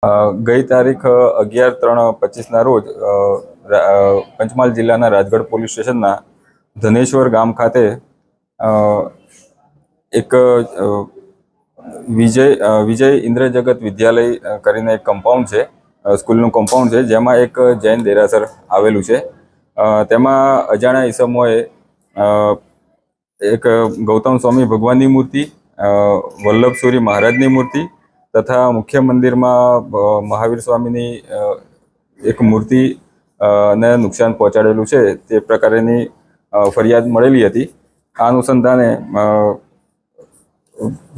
ગઈ તારીખ 11/3/25ના રોજ પંચમહાલ જિલ્લાના રાજગઢ પોલીસ સ્ટેશનના ધનેશ્વર ગામ ખાતે એક વિજય ઇન્દ્રજગત વિદ્યાલય કરીને એક કમ્પાઉન્ડ છે, સ્કૂલનું કમ્પાઉન્ડ છે, જેમાં એક જૈન દેરાસર આવેલું છે. તેમાં અજાણ્યા ઈસમોએ એક ગૌતમ સ્વામી ભગવાનની મૂર્તિ, વલ્લભ સૂરી મહારાજની મૂર્તિ તથા મુખ્ય મંદિરમાં મહાવીર સ્વામીની એક મૂર્તિ ને નુકસાન પહોંચાડેલું છે તે પ્રકારની ફરિયાદ મળેલી હતી. આ અનુસંધાને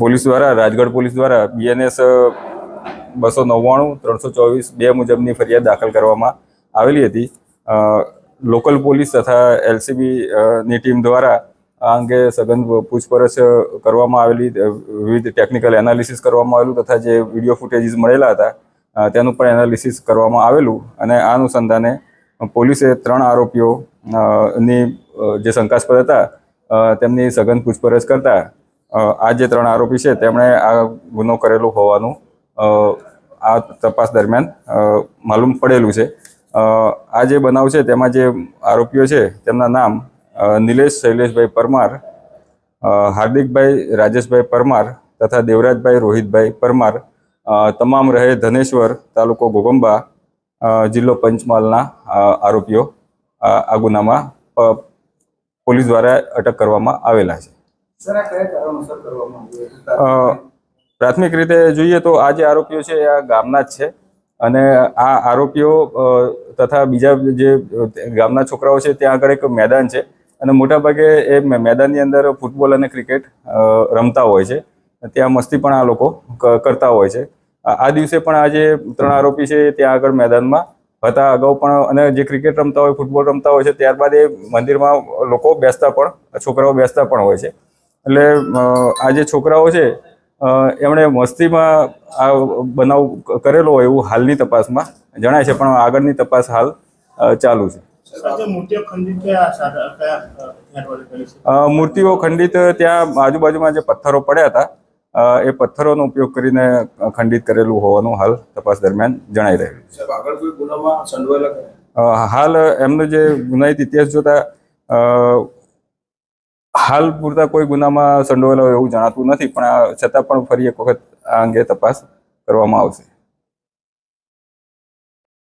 પોલીસ દ્વારા, રાજગઢ પોલીસ દ્વારા BNS 299/324 મુજબની ફરિયાદ દાખલ કરવામાં આવેલી હતી. લોકલ પોલીસ તથા LCB ની ટીમ દ્વારા આ અંગે સઘન પૂછપરછ કરવામાં આવેલી, વિવિધ ટેકનિકલ એનાલિસિસ કરવામાં આવેલું તથા જે વિડીયો ફૂટેજીસ મળેલા હતા તેનું પણ એનાલિસિસ કરવામાં આવેલું અને આ અનુસંધાને પોલીસે 3 આરોપીઓ ની જે શંકાસ્પદ હતા તેમની સઘન પૂછપરછ કરતા આ જે 3 આરોપી છે તેમણે આ ગુનો કરેલો હોવાનું આ તપાસ દરમિયાન માલુમ પડેલું છે. આ જે બનાવ છે તેમાં જે આરોપીઓ છે તેમના નામ નિલેશ શૈલેષભાઈ પરમાર, હાર્દિકભાઈ રાજેશભાઈ પરમાર તથા દેવરાજભાઈ રોહિતભાઈ પરમાર, તમામ રહે ધનેશ્વર, તાલુકો ઘોઘંબા, જિલ્લો પંચમહાલના આરોપીઓ આ ગુનામાં પોલીસ દ્વારા અટક કરવામાં આવેલા છે. પ્રાથમિક રીતે જોઈએ તો આ જે આરોપીઓ છે આ ગામના જ છે અને આ આરોપીઓ તથા બીજા જે ગામના છોકરાઓ છે ત્યાં આગળ એક મેદાન છે અને મોટાભાગે એ મેદાનની અંદર ફૂટબોલ અને ક્રિકેટ રમતા હોય છે. ત્યાં મસ્તી પણ આ લોકો કરતા હોય છે. આ દિવસે પણ આ જે 3 આરોપી છે ત્યાં આગળ મેદાનમાં હતા અગાઉ પણ, અને જે ક્રિકેટ રમતા હોય, ફૂટબોલ રમતા હોય છે, ત્યારબાદ એ મંદિરમાં લોકો બેસતા પણ, છોકરાઓ બેસતા પણ હોય છે. એટલે આ જે છોકરાઓ છે એમણે મસ્તીમાં આ બનાવ કરેલો હોય એવું હાલની તપાસમાં જણાય છે, પણ આગળની તપાસ હાલ ચાલુ છે. મૂર્તિઓ ખંડિત ત્યાં આજુબાજુમાં જે પથ્થરો પડ્યા હતા એ પથ્થરોનો ઉપયોગ કરીને ખંડિત કરેલું હોવાનું હાલ તપાસ દરમિયાન જણાઈ રહ્યું છે. હાલ એમનો જે ગુનાહિત ઇતિહાસ જોતા હાલ પૂરતા કોઈ ગુનામાં સંડોવાયેલા એવું જણાતું નથી, પણ છતાં પણ ફરી એક વખત આ અંગે તપાસ કરવામાં આવશે.